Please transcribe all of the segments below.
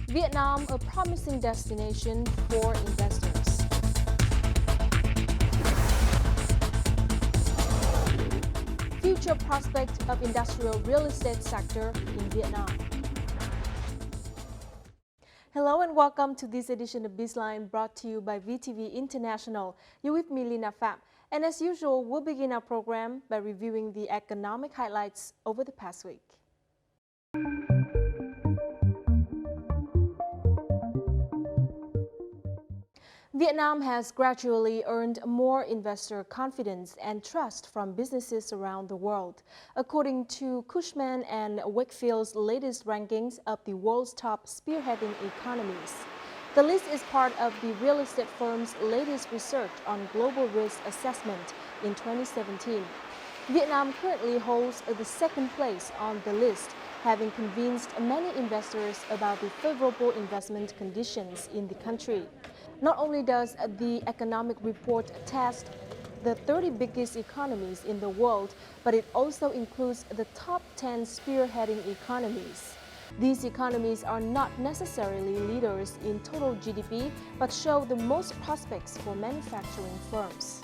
Vietnam, a promising destination for investors. Future prospect of industrial real estate sector in Vietnam. Hello and welcome to this edition of BizLine brought to you by VTV International. You're with me, Lina Pham. And as usual, we'll begin our program by reviewing the economic highlights over the past week. Vietnam has gradually earned more investor confidence and trust from businesses around the world, according to Cushman & Wakefield's latest rankings of the world's top spearheading economies. The list is part of the real estate firm's latest research on global risk assessment in 2017. Vietnam currently holds the second place on the list, having convinced many investors about the favorable investment conditions in the country. Not only does the economic report test the 30 biggest economies in the world, but it also includes the top 10 spearheading economies. These economies are not necessarily leaders in total GDP, but show the most prospects for manufacturing firms.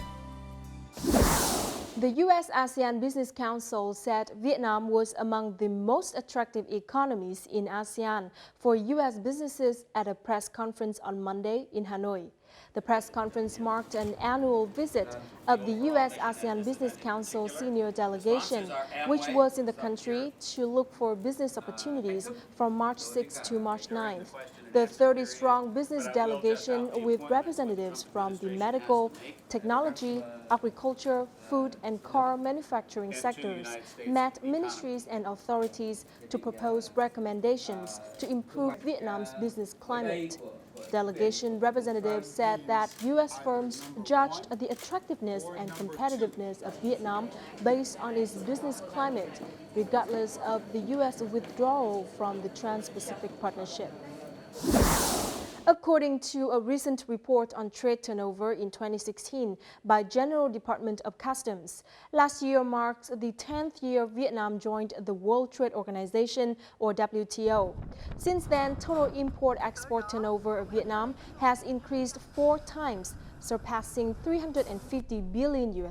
The U.S.-ASEAN Business Council said Vietnam was among the most attractive economies in ASEAN for U.S. businesses at a press conference on Monday in Hanoi. The press conference marked an annual visit of the U.S.-ASEAN Business Council senior delegation, which was in the country to look for business opportunities from March 6 to March 9. The 30-strong business delegation with representatives from the medical, technology, agriculture, food and car manufacturing sectors met ministries and authorities to propose recommendations to improve Vietnam's business climate. Delegation representatives said that U.S. firms judged the attractiveness and competitiveness of Vietnam based on its business climate, regardless of the U.S. withdrawal from the Trans-Pacific Partnership. According to a recent report on trade turnover in 2016 by General Department of Customs, last year marked the 10th year Vietnam joined the World Trade Organization, or WTO. Since then, total import-export turnover of Vietnam has increased 4 times, surpassing $350 billion.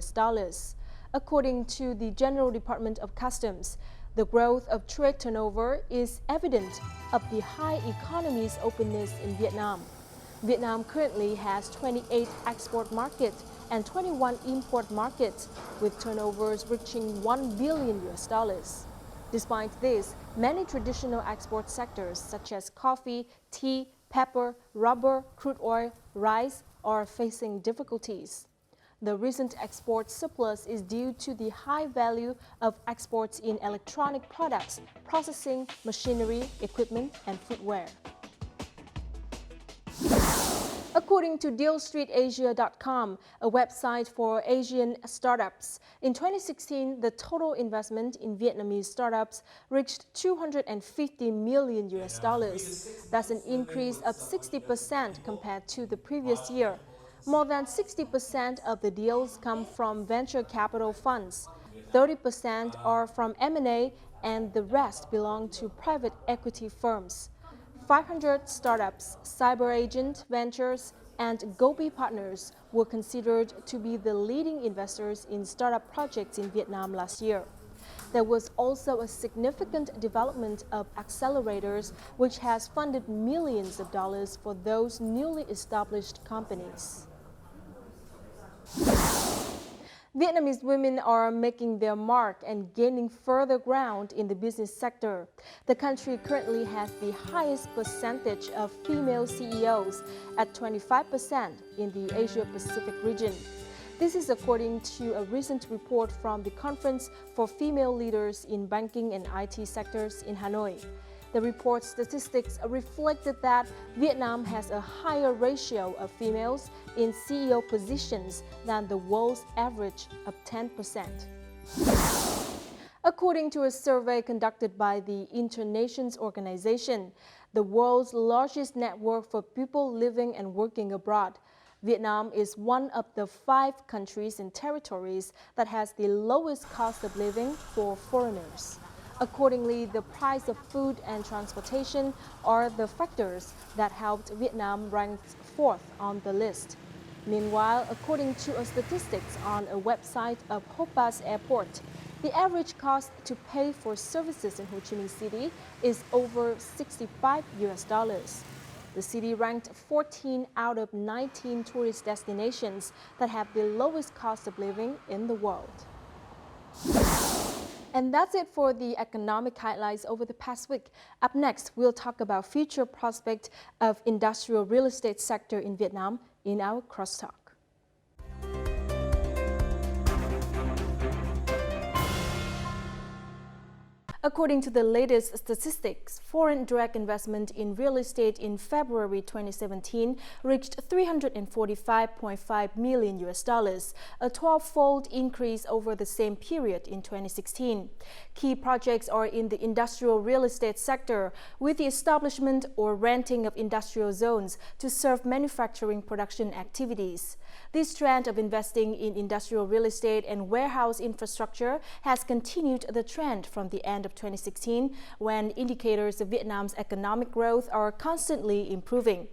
According to the General Department of Customs, the growth of trade turnover is evident of the high economy's openness in Vietnam. Vietnam currently has 28 export markets and 21 import markets, with turnovers reaching $1 billion. Despite this, many traditional export sectors such as coffee, tea, pepper, rubber, crude oil, rice are facing difficulties. The recent export surplus is due to the high value of exports in electronic products, processing, machinery, equipment, and footwear. According to DealStreetAsia.com, a website for Asian startups, in 2016, the total investment in Vietnamese startups reached $250 million. That's an increase of 60% compared to the previous year. More than 60% of the deals come from venture capital funds, 30% are from M&A, and the rest belong to private equity firms. 500 startups, CyberAgent Ventures, and Gobi Partners were considered to be the leading investors in startup projects in Vietnam last year. There was also a significant development of accelerators, which has funded millions of dollars for those newly established companies. Vietnamese women are making their mark and gaining further ground in the business sector. The country currently has the highest percentage of female CEOs at 25% in the Asia-Pacific region. This is according to a recent report from the Conference for Female Leaders in Banking and IT Sectors in Hanoi. The report's statistics reflected that Vietnam has a higher ratio of females in CEO positions than the world's average of 10%. According to a survey conducted by the Internations Organization, the world's largest network for people living and working abroad, Vietnam is one of the 5 countries and territories that has the lowest cost of living for foreigners. Accordingly, the price of food and transportation are the factors that helped Vietnam rank fourth on the list. Meanwhile, according to statistics on a website of Hopas Airport, the average cost to pay for services in Ho Chi Minh City is over $65. The city ranked 14 out of 19 tourist destinations that have the lowest cost of living in the world. And that's it for the economic highlights over the past week. Up next, we'll talk about future prospects of industrial real estate sector in Vietnam in our crosstalk. According to the latest statistics, foreign direct investment in real estate in February 2017 reached $345.5 million, a 12-fold increase over the same period in 2016. Key projects are in the industrial real estate sector, with the establishment or renting of industrial zones to serve manufacturing production activities. This trend of investing in industrial real estate and warehouse infrastructure has continued the trend from the end of 2016, when indicators of Vietnam's economic growth are constantly improving.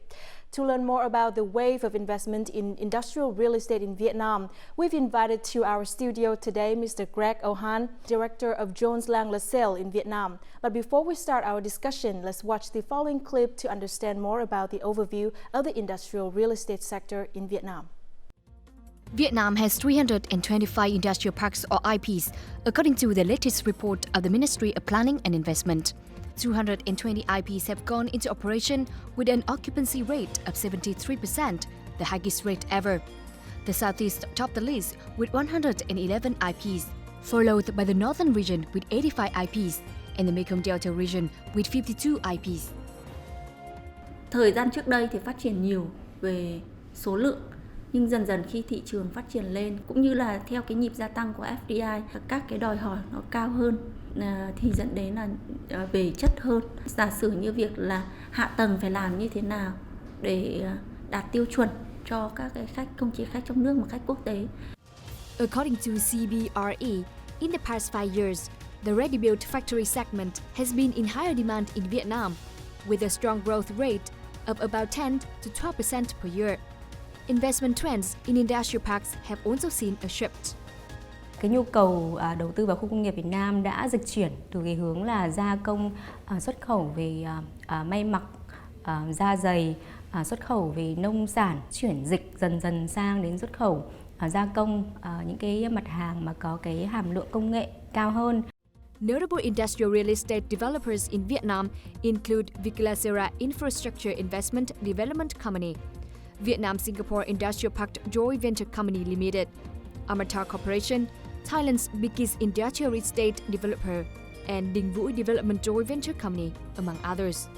To learn more about the wave of investment in industrial real estate in Vietnam, we've invited to our studio today Mr. Greg Ohan, Director of Jones Lang LaSalle in Vietnam. But before we start our discussion, let's watch the following clip to understand more about the overview of the industrial real estate sector in Vietnam. Vietnam has 325 industrial parks or IPs, according to the latest report of the Ministry of Planning and Investment. 220 IPs have gone into operation with an occupancy rate of 73%, the highest rate ever. The Southeast topped the list with 111 IPs, followed by the Northern region with 85 IPs and the Mekong Delta region with 52 IPs. Thời gian trước đây thì phát triển nhiều về số lượng, nhưng dần dần khi thị trường phát triển lên cũng như là theo cái nhịp gia tăng của FDI, các cái đòi hỏi nó cao hơn thì dẫn đến là về chất hơn. Giả sử như việc là hạ tầng phải làm như thế nào để đạt tiêu chuẩn cho các cái khách, không chỉ khách trong nước mà khách quốc tế. According to CBRE, in the past 5 years, the ready-built factory segment has been in higher demand in Vietnam, with a strong growth rate of about 10 to 12% per year. Investment trends in industrial parks have also seen a shift. Cái nhu cầu đầu tư vào khu công nghiệp Việt Nam đã dịch chuyển từ cái hướng là gia công, xuất khẩu về may mặc, da giày, xuất khẩu về nông sản, chuyển dịch dần dần sang đến xuất khẩu gia công những cái mặt hàng mà có cái hàm lượng công nghệ cao hơn. Notable industrial real estate developers in Vietnam include Viklaseara Infrastructure Investment Development Company, Vietnam Singapore Industrial Park Joint Venture Company Limited, Amata Corporation, Thailand's biggest industrial real estate developer, and Dinh Vui Development Joint Venture Company, among others.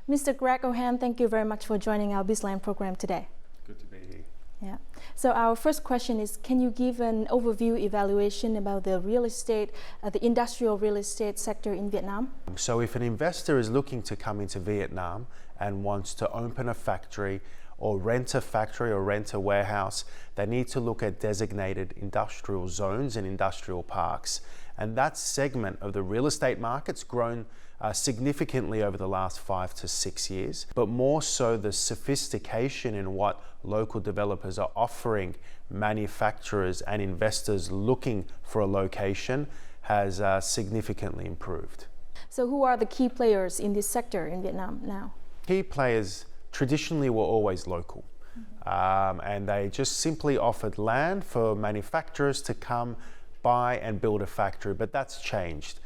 Mr. Greg Ohan, thank you very much for joining our BizLine program today. Good to be here. Yeah. So our first question is, can you give an overview evaluation about the real estate, the industrial real estate sector in Vietnam? So if an investor is looking to come into Vietnam and wants to open a factory or rent a warehouse, they need to look at designated industrial zones and industrial parks. And that segment of the real estate market's grown significantly over the last 5 to 6 years, but more so the sophistication in what local developers are offering manufacturers and investors looking for a location has significantly improved. So who are the key players in this sector in Vietnam now? Key players traditionally were always local, and they just simply offered land for manufacturers to come buy and build a factory, but that's changed.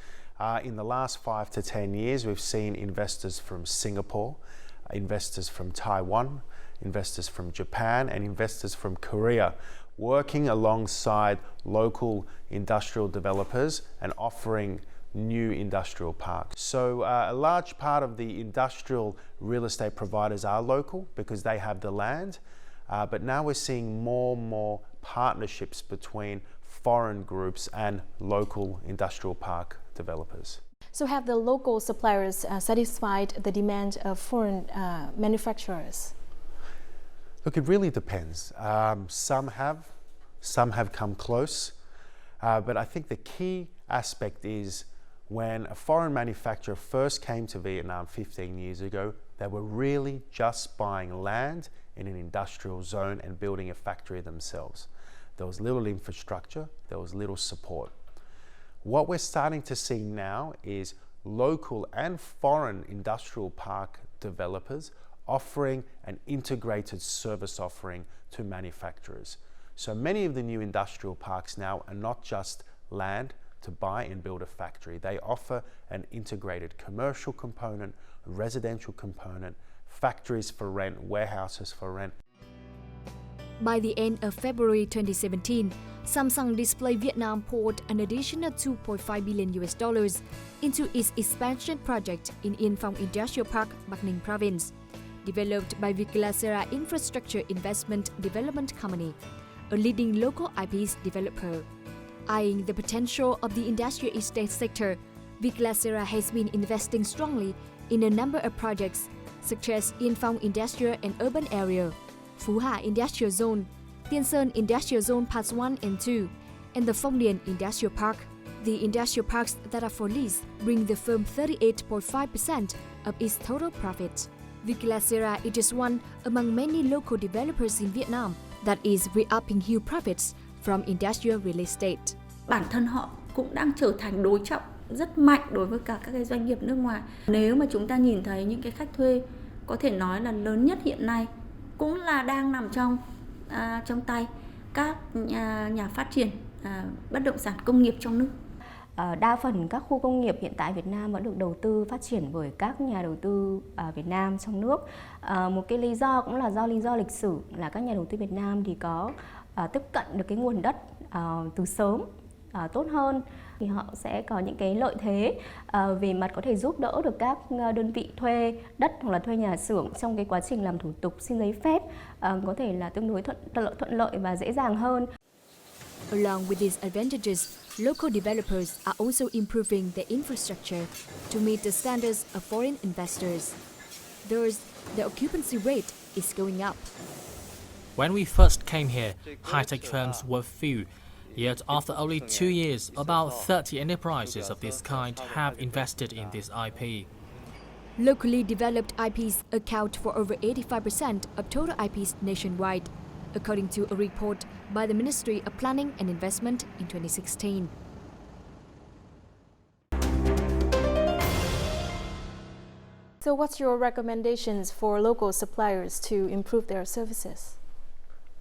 In the last 5 to 10 years, we've seen investors from Singapore, investors from Taiwan, investors from Japan, and investors from Korea working alongside local industrial developers and offering new industrial parks. So a large part of the industrial real estate providers are local because they have the land, but now we're seeing more and more partnerships between foreign groups and local industrial park developers. So have the local suppliers satisfied the demand of foreign manufacturers? Look, it really depends. Some have come close. But I think the key aspect is when a foreign manufacturer first came to Vietnam 15 years ago, they were really just buying land in an industrial zone and building a factory themselves. There was little infrastructure, there was little support. What we're starting to see now is local and foreign industrial park developers offering an integrated service offering to manufacturers. So many of the new industrial parks now are not just land to buy and build a factory. They offer an integrated commercial component, residential component, factories for rent, warehouses for rent. By the end of February 2017, Samsung Display Vietnam poured an additional $2.5 billion into its expansion project in Yên Phong Industrial Park, Bắc Ninh Province, developed by Viklaseara Infrastructure Investment Development Company, a leading local IPs developer. Eyeing the potential of the industrial estate sector, Viklaseara has been investing strongly in a number of projects such as Yên Phong Industrial and Urban Area, Phú Hà Industrial Zone, Tiên Sơn Industrial Zone Parts 1 and 2, and the Phong Điền Industrial Park. The industrial parks that are for lease bring the firm 38.5% of its total profit. Viklaseara is just one among many local developers in Vietnam that is re-upping huge profits from industrial real estate. Bản thân họ cũng đang trở thành đối trọng rất mạnh đối với cả các cái doanh nghiệp nước ngoài. Nếu mà chúng ta nhìn thấy những cái khách thuê có thể nói là lớn nhất hiện nay cũng là đang nằm trong tay các nhà phát triển bất động sản công nghiệp trong nước. Đa phần các khu công nghiệp hiện tại Việt Nam vẫn được đầu tư phát triển bởi các nhà đầu tư Việt Nam trong nước. Một cái lý do cũng là lý do lịch sử là các nhà đầu tư Việt Nam thì có tiếp cận được cái nguồn đất từ sớm tốt hơn, thì họ sẽ có những cái lợi thế về mặt có thể giúp đỡ được các đơn vị thuê đất hoặc là thuê nhà xưởng trong cái quá trình làm thủ tục xin giấy phép có thể là tương đối thuận lợi và dễ dàng hơn. Along with these advantages, local developers are also improving their infrastructure to meet the standards of foreign investors. Thus, the occupancy rate is going up. When we first came here, high-tech firms were few. Yet after only 2 years, about 30 enterprises of this kind have invested in this IP. Locally developed IPs account for over 85% of total IPs nationwide, according to a report by the Ministry of Planning and Investment in 2016. So what's your recommendations for local suppliers to improve their services?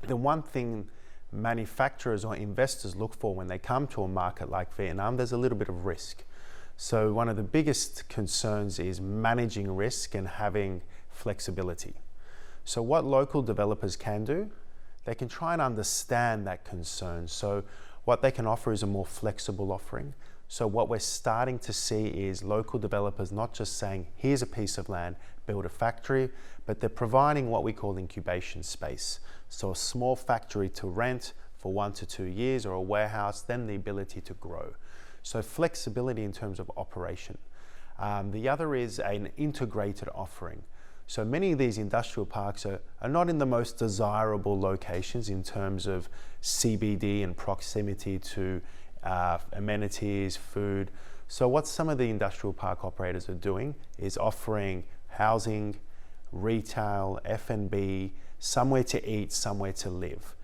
The one thing manufacturers or investors look for when they come to a market like Vietnam, there's a little bit of risk. So one of the biggest concerns is managing risk and having flexibility. So what local developers can do, they can try and understand that concern. So what they can offer is a more flexible offering. So what we're starting to see is local developers not just saying, here's a piece of land, build a factory, but they're providing what we call incubation space. So a small factory to rent for 1 to 2 years, or a warehouse, then the ability to grow. So flexibility in terms of operation. The other is an integrated offering. So many of these industrial parks are not in the most desirable locations in terms of CBD and proximity to amenities, food. So what some of the industrial park operators are doing is offering housing, retail, F&B, somewhere to eat, somewhere to live.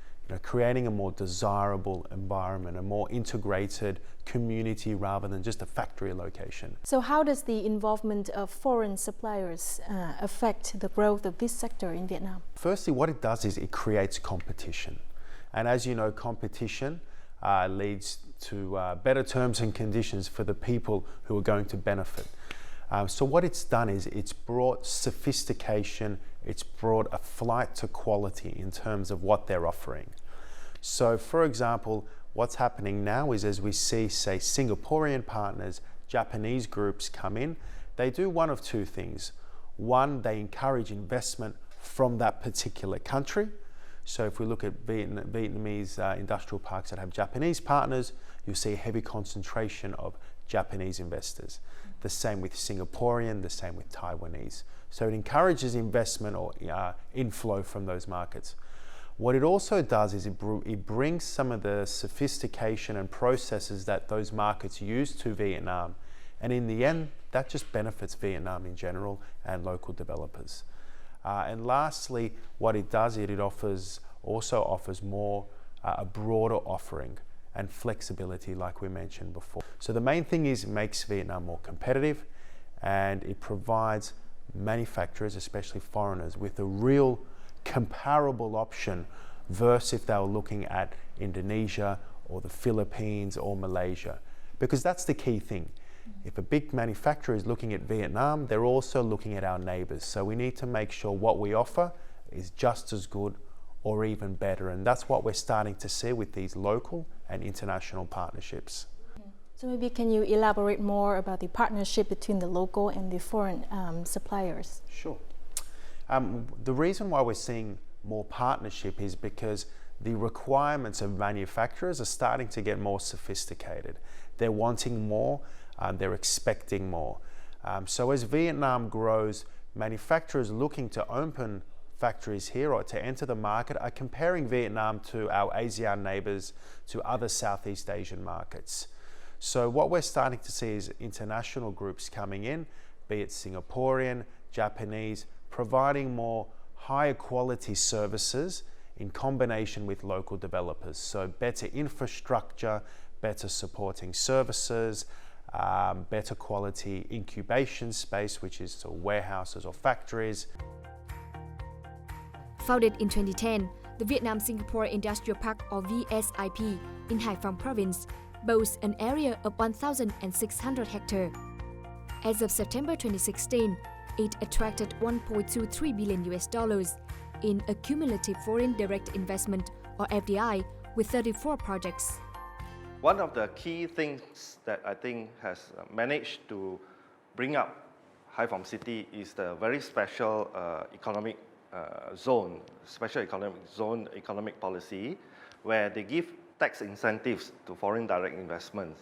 Creating a more desirable environment, a more integrated community rather than just a factory location. So how does the involvement of foreign suppliers affect the growth of this sector in Vietnam? Firstly, what it does is it creates competition. And as you know, competition leads to better terms and conditions for the people who are going to benefit. So what it's done is it's brought sophistication, it's brought a flight to quality in terms of what they're offering. So for example, what's happening now is as we see, say, Singaporean partners, Japanese groups come in, they do one of two things. One, they encourage investment from that particular country. So if we look at Vietnamese industrial parks that have Japanese partners, you'll see a heavy concentration of Japanese investors. The same with Singaporean, the same with Taiwanese. So it encourages investment or inflow from those markets. What it also does is it brings some of the sophistication and processes that those markets use to Vietnam. And in the end, that just benefits Vietnam in general and local developers. And lastly, what it does, it also offers more, a broader offering and flexibility like we mentioned before. So the main thing is it makes Vietnam more competitive, and it provides manufacturers, especially foreigners, with a real comparable option versus if they were looking at Indonesia or the Philippines or Malaysia. Because that's the key thing. If a big manufacturer is looking at Vietnam, they're also looking at our neighbours. So we need to make sure what we offer is just as good or even better. And that's what we're starting to see with these local and international partnerships. So maybe can you elaborate more about the partnership between the local and the foreign suppliers? Sure. The reason why we're seeing more partnership is because the requirements of manufacturers are starting to get more sophisticated. They're wanting more, they're expecting more. So as Vietnam grows, manufacturers looking to open factories here or to enter the market are comparing Vietnam to our ASEAN neighbours, to other Southeast Asian markets. So what we're starting to see is international groups coming in, be it Singaporean, Japanese, providing more higher quality services in combination with local developers. So better infrastructure, better supporting services, better quality incubation space, which is warehouses or factories. Founded in 2010, the Vietnam-Singapore Industrial Park, or VSIP, in Hải Phòng province boasts an area of 1,600 hectares. As of September 2016, it attracted $1.23 billion in accumulative foreign direct investment, or FDI, with 34 projects. One of the key things that I think has managed to bring up Hải Phòng City is the very special economic zone, special economic zone economic policy, where they give tax incentives to foreign direct investments.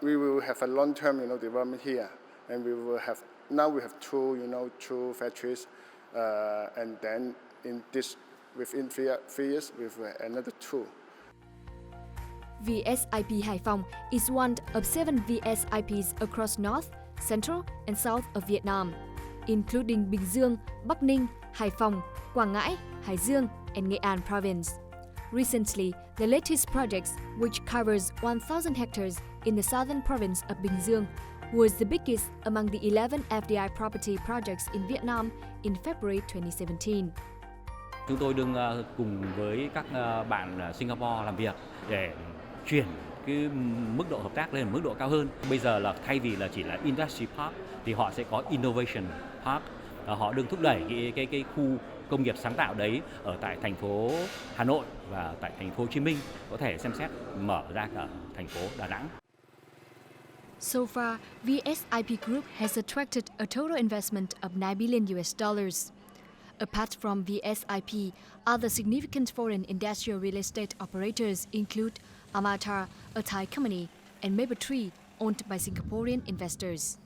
We will have a long-term, development here, and we will have we have two factories, and then within 3 years we will have another 2. VSIP Hải Phòng is one of 7 VSIPs across North, Central, and South of Vietnam, including Bình Dương, Bắc Ninh, Hải Phòng, Quảng Ngãi, Hải Dương, and Nghệ An province. Recently, the latest project, which covers 1,000 hectares in the southern province of Bình Dương, was the biggest among the 11 FDI property projects in Vietnam in February 2017. Chúng tôi đang cùng với các bạn Singapore làm việc để chuyển cái mức độ hợp tác lên mức độ cao hơn. Bây giờ là thay vì là chỉ là Industry Park thì họ sẽ có Innovation Park. Họ đang thúc đẩy cái khu công nghiệp sáng tạo đấy ở tại thành phố Hà Nội và tại thành phố Hồ Chí Minh, có thể xem xét mở ra ở thành phố Đà Nẵng. So far, VSIP Group has attracted a total investment of $9 billion. Apart from VSIP, other significant foreign industrial real estate operators include Amatar, a Thai company, and Mapletree, owned by Singaporean investors.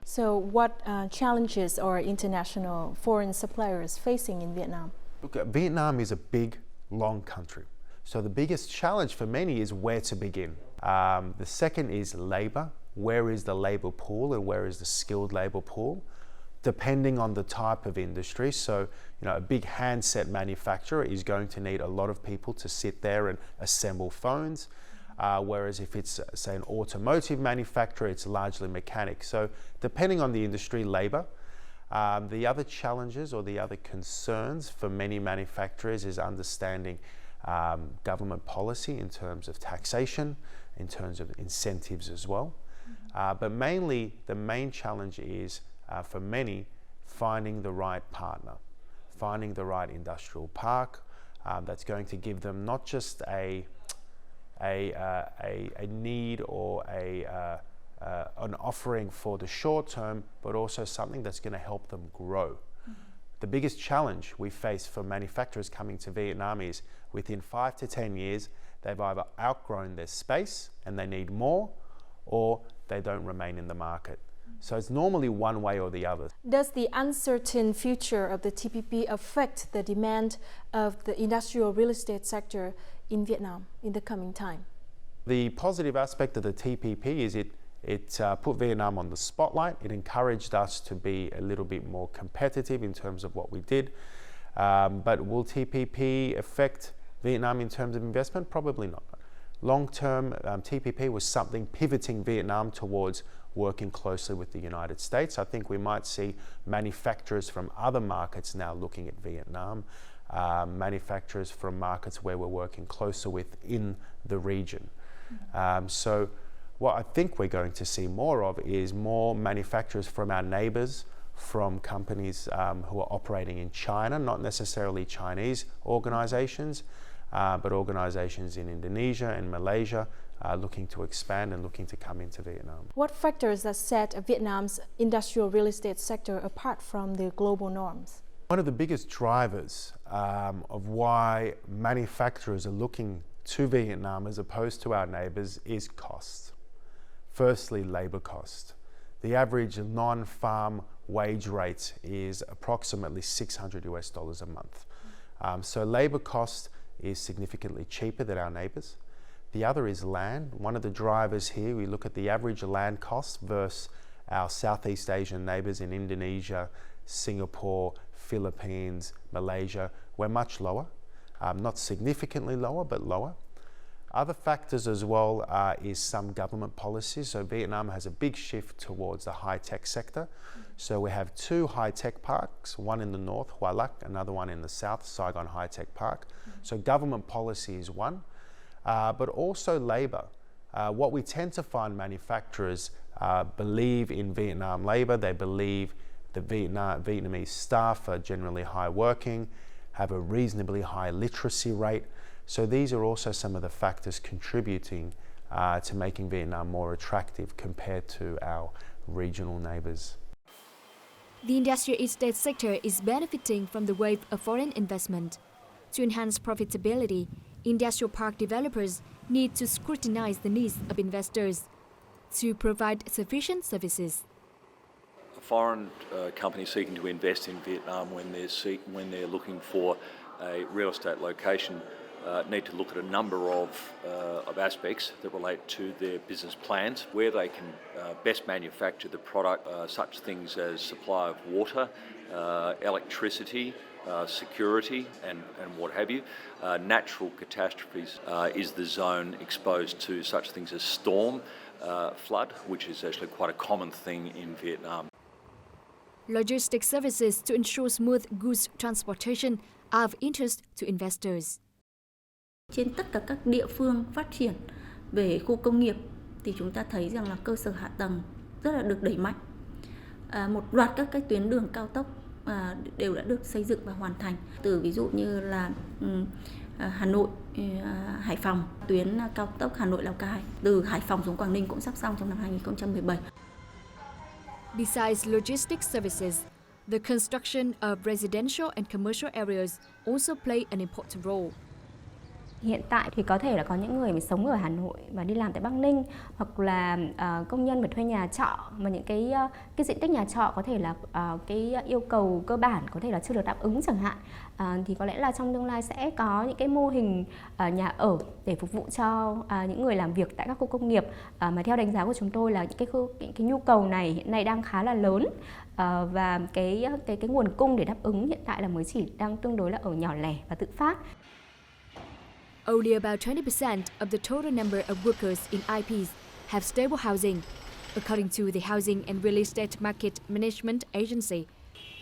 So what challenges are international foreign suppliers facing in Vietnam? Look, Vietnam is a big, long country. So the biggest challenge for many is where to begin. The second is labor. Where is the labor pool and where is the skilled labor pool? Depending on the type of industry. So, a big handset manufacturer is going to need a lot of people to sit there and assemble phones. Whereas if it's, say, an automotive manufacturer, it's largely mechanic. So depending on the industry, labor. The other challenges or the other concerns for many manufacturers is understanding government policy in terms of taxation, in terms of incentives as well. But mainly, the main challenge is, for many, finding the right partner, finding the right industrial park that's going to give them not just a need or an offering for the short term, but also something that's going to help them grow. Mm-hmm. The biggest challenge we face for manufacturers coming to Vietnam is within 5 to 10 years, they've either outgrown their space and they need more, or they don't remain in the market. Mm-hmm. So it's normally one way or the other. Does the uncertain future of the TPP affect the demand of the industrial real estate sector in Vietnam in the coming time? The positive aspect of the TPP is it put Vietnam on the spotlight. It encouraged us to be a little bit more competitive in terms of what we did. But will TPP affect Vietnam in terms of investment? Probably not. Long-term, TPP was something pivoting Vietnam towards working closely with the United States. I think we might see manufacturers from other markets now looking at Vietnam, manufacturers from markets where we're working closer with in the region. So what I think we're going to see more of is more manufacturers from our neighbors, from companies who are operating in China, not necessarily Chinese organizations, but organizations in Indonesia and Malaysia looking to expand and looking to come into Vietnam. What factors that set Vietnam's industrial real estate sector apart from the global norms? One of the biggest drivers of why manufacturers are looking to Vietnam as opposed to our neighbors is cost. Firstly, labor cost. The average non-farm wage rate is approximately $600 a month. So labor cost is significantly cheaper than our neighbors. The other is land. One of the drivers here, we look at the average land cost versus our Southeast Asian neighbors in Indonesia, Singapore, Philippines, Malaysia. We're much lower, not significantly lower, but lower. Other factors as well is some government policies. So Vietnam has a big shift towards the high-tech sector. So we have two high-tech parks, one in the north, Hoa Lac, another one in the south, Saigon High-Tech Park. So government policy is one, but also labor. What we tend to find manufacturers believe in Vietnam labor. They believe the Vietnamese staff are generally high working, have a reasonably high literacy rate. So these are also some of the factors contributing to making Vietnam more attractive compared to our regional neighbors. The industrial estate sector is benefiting from the wave of foreign investment. To enhance profitability, industrial park developers need to scrutinize the needs of investors to provide sufficient services. Foreign companies seeking to invest in Vietnam when they're looking for a real estate location need to look at a number of aspects that relate to their business plans, where they can best manufacture the product, such things as supply of water, electricity, security and what have you. Natural catastrophes is the zone exposed to such things as storm, flood, which is actually quite a common thing in Vietnam. Logistics services to ensure smooth goods transportation are of interest to investors. Trên tất cả các địa phương phát triển về khu công nghiệp thì chúng ta thấy rằng là cơ sở hạ tầng rất là được đẩy mạnh. Một loạt các cái tuyến đường cao tốc đều đã được xây dựng và hoàn thành. Từ ví dụ như là Hà Nội, Hải Phòng, tuyến cao tốc Hà Nội Lào Cai, từ Hải Phòng xuống Quảng Ninh cũng sắp xong trong năm 2017. Besides logistics services, the construction of residential and commercial areas also play an important role. Hiện tại thì có thể là có những người mà sống ở Hà Nội và đi làm tại Bắc Ninh, hoặc là công nhân phải thuê nhà trọ, mà những cái diện tích nhà trọ có thể là cái yêu cầu cơ bản có thể là chưa được đáp ứng chẳng hạn, thì có lẽ là trong tương lai sẽ có những cái mô hình nhà ở để phục vụ cho những người làm việc tại các khu công nghiệp, mà theo đánh giá của chúng tôi là những cái nhu cầu này hiện nay đang khá là lớn, và cái nguồn cung để đáp ứng hiện tại là mới chỉ đang tương đối là ở nhỏ lẻ và tự phát. Only about 20% of the total number of workers in IPs have stable housing, according to the Housing and Real Estate Market Management Agency,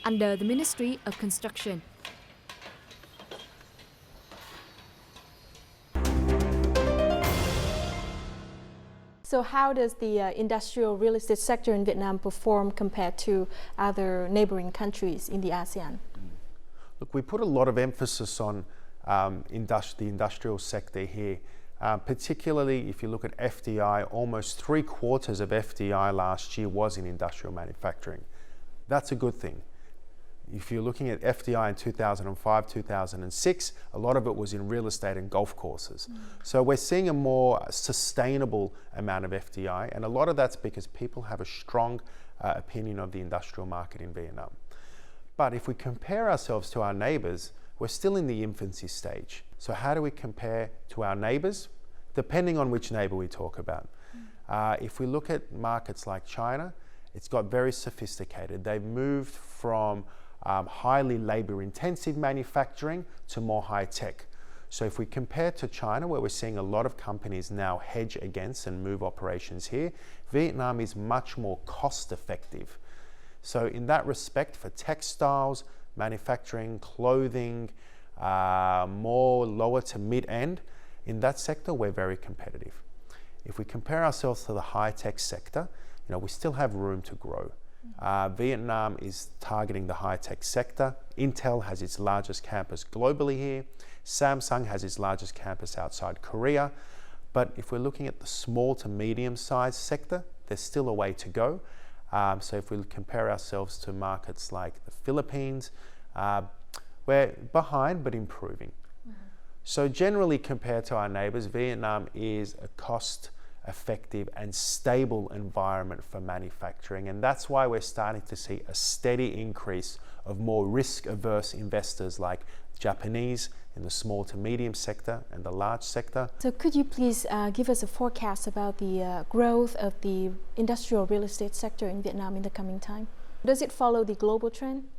under the Ministry of Construction. So how does the industrial real estate sector in Vietnam perform compared to other neighboring countries in the ASEAN? Look, we put a lot of emphasis on the industrial sector here, particularly if you look at FDI. Almost 3/4 of FDI last year was in industrial manufacturing. That's a good thing. if you're looking at FDI in 2005, 2006, a lot of it was in real estate and golf courses. So we're seeing a more sustainable amount of FDI, and a lot of that's because people have a strong opinion of the industrial market in Vietnam. But if we compare ourselves to our neighbors, we're still in the infancy stage. So how do we compare to our neighbors? Depending on which neighbor we talk about. If we look at markets like China, it's got very sophisticated. They've moved from highly labor-intensive manufacturing to more high-tech. So if we compare to China, where we're seeing a lot of companies now hedge against and move operations here, Vietnam is much more cost-effective. So in that respect, for textiles, manufacturing, clothing, more lower to mid-end, in that sector, we're very competitive. If we compare ourselves to the high-tech sector, we still have room to grow. Vietnam is targeting the high-tech sector. Intel has its largest campus globally here. Samsung has its largest campus outside Korea. But if we're looking at the small to medium-sized sector, there's still a way to go. So if we compare ourselves to markets like the Philippines, we're behind but improving. So generally, compared to our neighbors, Vietnam is a cost-effective and stable environment for manufacturing, and that's why we're starting to see a steady increase of more risk-averse investors like Japanese in the small to medium sector and the large sector. So could you please give us a forecast about the growth of the industrial real estate sector in Vietnam in the coming time? Does it follow the global trend?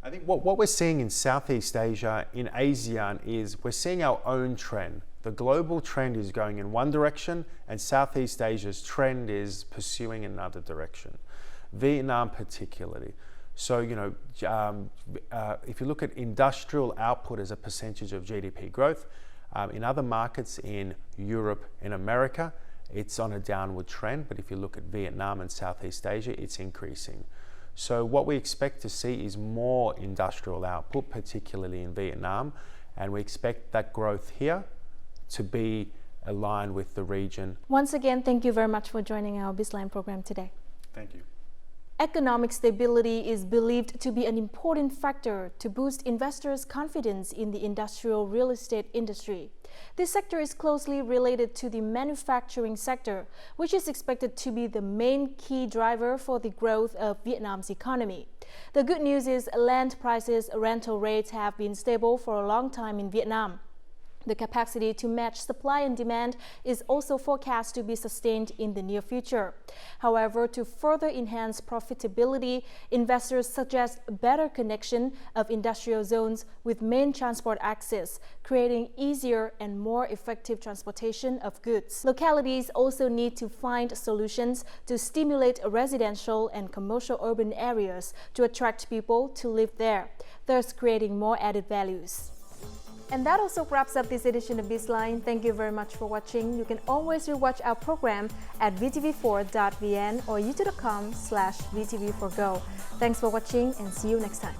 I think what we're seeing in Southeast Asia, in ASEAN, is we're seeing our own trend. The global trend is going in one direction, and Southeast Asia's trend is pursuing another direction. Vietnam particularly. So, if you look at industrial output as a percentage of GDP growth, in other markets in Europe and America, it's on a downward trend. But if you look at Vietnam and Southeast Asia, it's increasing. So what we expect to see is more industrial output, particularly in Vietnam, and we expect that growth here to be aligned with the region. Once again, thank you very much for joining our BizLine program today. Thank you. Economic stability is believed to be an important factor to boost investors' confidence in the industrial real estate industry. This sector is closely related to the manufacturing sector, which is expected to be the main key driver for the growth of Vietnam's economy. The good news is land prices, rental rates have been stable for a long time in Vietnam. The capacity to match supply and demand is also forecast to be sustained in the near future. However, to further enhance profitability, investors suggest better connection of industrial zones with main transport access, creating easier and more effective transportation of goods. Localities also need to find solutions to stimulate residential and commercial urban areas to attract people to live there, thus creating more added values. And that also wraps up this edition of BizLine. Thank you very much for watching. You can always rewatch our program at vtv4.vn or youtube.com/vtv4go. Thanks for watching and see you next time.